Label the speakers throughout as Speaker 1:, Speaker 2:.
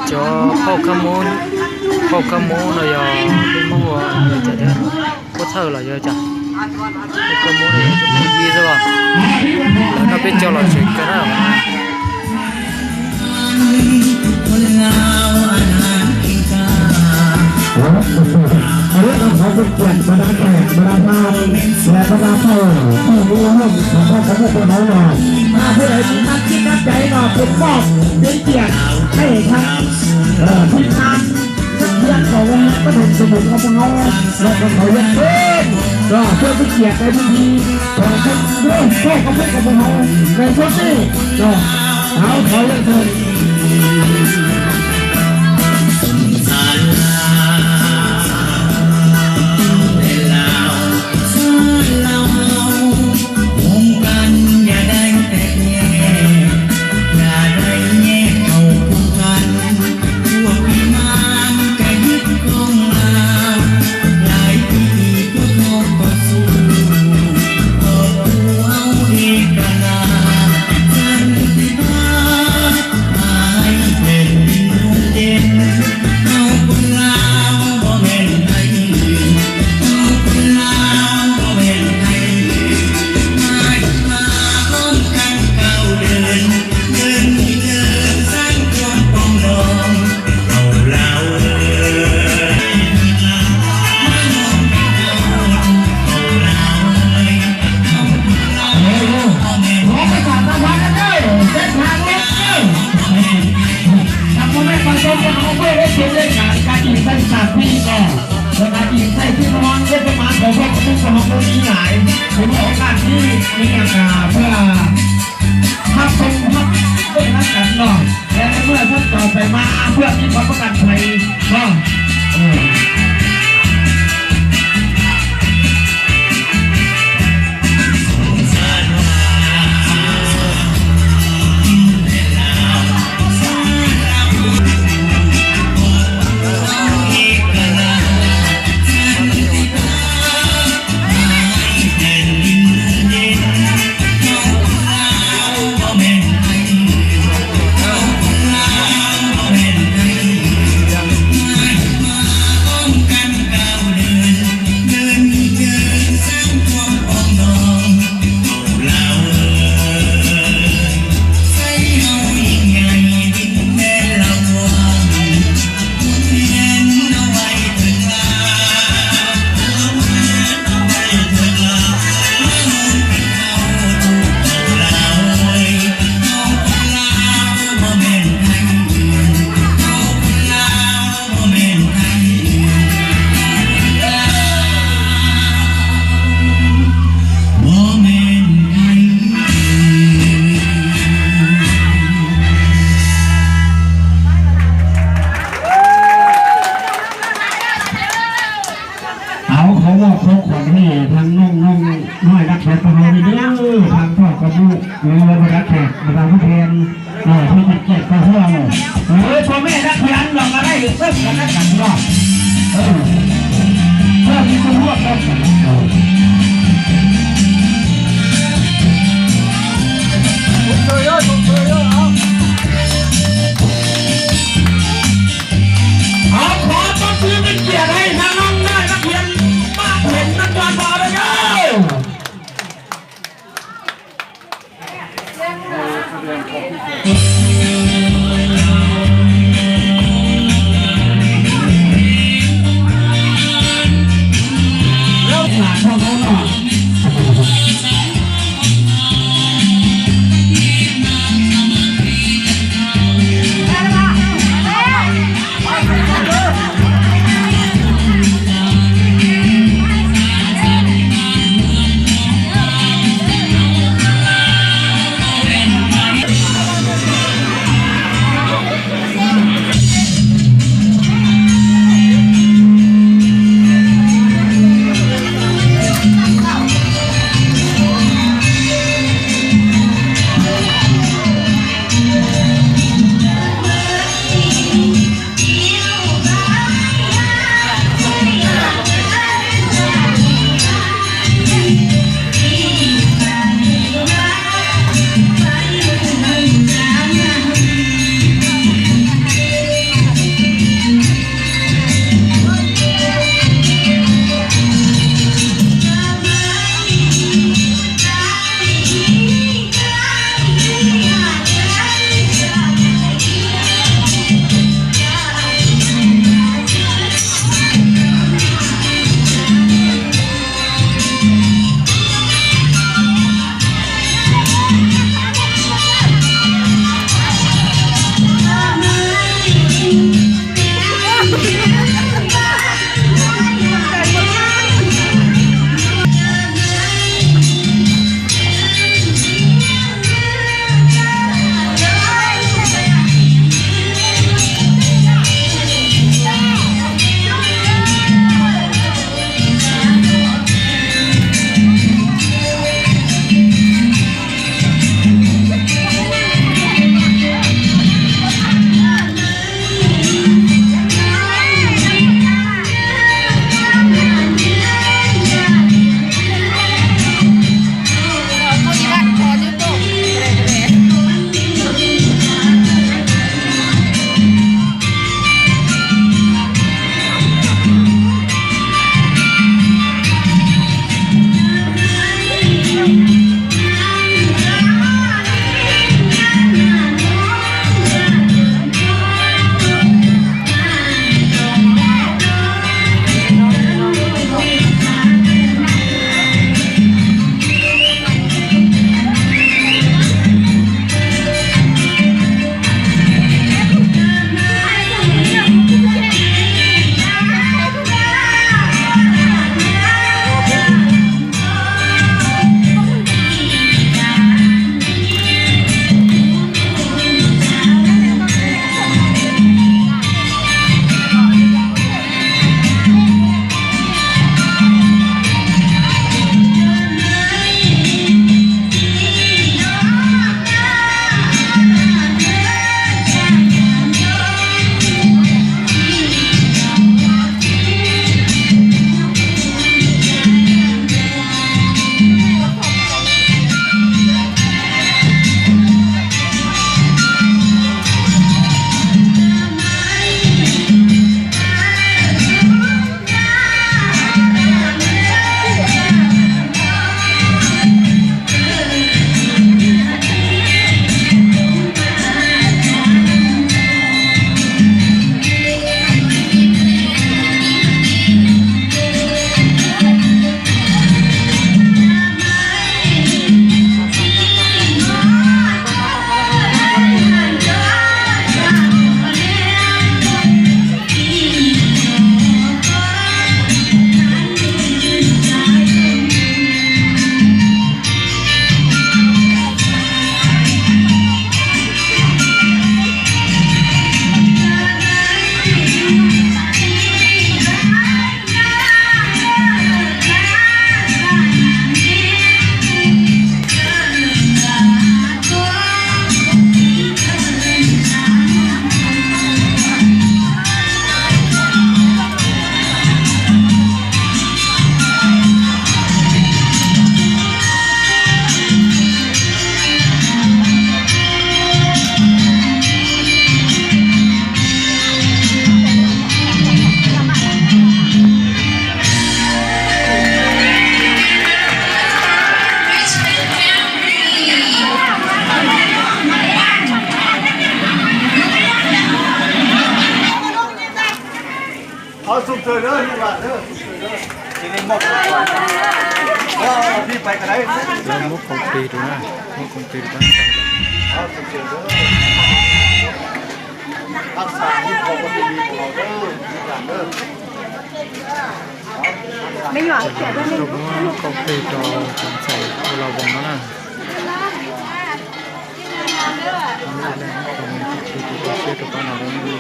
Speaker 1: cho khâu khăm môn rồi giờ cái món rồi chả thế có thơ là giờ chả khâu khăm môn này gì rồi bà nó biết cho là chuyện cái đó
Speaker 2: เรื่องของผู้ป่วยบรรดาแขกบรรดาทานและบรรดาพ่อผู้รู้ห้องของพ่อของผู้น้องหน่อยถ้าผู้ใดมีนักคิดนักใจก็เป็นมอบเป็นเกียรติให้ทั้งทีมงานนักเรียนของก็ถึงสมุนของน้องและของเขาเล่นเองก็เพื่อเป็นเกียรติในพิธีของท่านด้วยพ่อของผู้กับน้องในช่วงนี้ก็เอาเขาเล่นเถิดมีอาการเพื่อทับทรงทับด้วยนักการหล่อและเมื่อท่านต่อไปมาเพื่อที่ความประกันภัยก็เรือมาดักแขกมาทำผู้แทนที่เป็นเกียรติของเราพ่อแม่นักเรียนลองมาได้เพิ่มกันนักการรอบเพื่อที่จะร่วมกันเอาขอต้อนรับเป็นเกียรติให้ทางน้องได้นักเรียนมากเห็นนักการบอลเลย
Speaker 3: ช่วยเด้อนี่ว่าเด้อช่วยเด้อทีนี้มอบพี่ไปกันไหน
Speaker 1: แล้วมุกของปีดูนะมุกของปีบ้านใจ
Speaker 3: เอาช่วยเด้อรักษาที่ของคนดีของเราเด้ออย่างเด้อ
Speaker 4: ไม่หยอดเสียด้วย
Speaker 1: เราบอกว่าของปีเราสงสัยเราบอกแล้วนะไม่ได้แล้วของปีที่เชื่อตัวป้าเราเรื่องนี้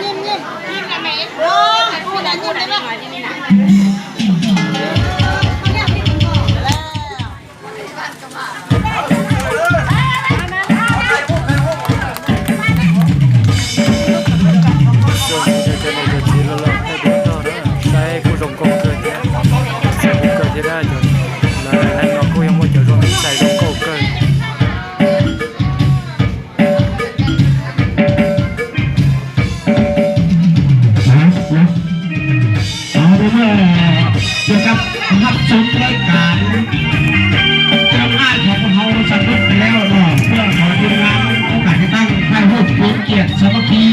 Speaker 4: นิ่มกันไหมโอ้ยพูดอะไรพูดได้บ้างหน่อยนี่นะ
Speaker 1: saya kudung kau kerja, saya kerja dah je. Lain aku yang mau jadi saya kau kerja.
Speaker 2: เอาเป็นว่าเกี่ยวกับรับชมรายการเจ้าอ้ายของเราสำเร็จไปแล้วเนาะเพื่อขอทีมงานโอกาสจะตั้งให้ผู้เกียรติสามัคคี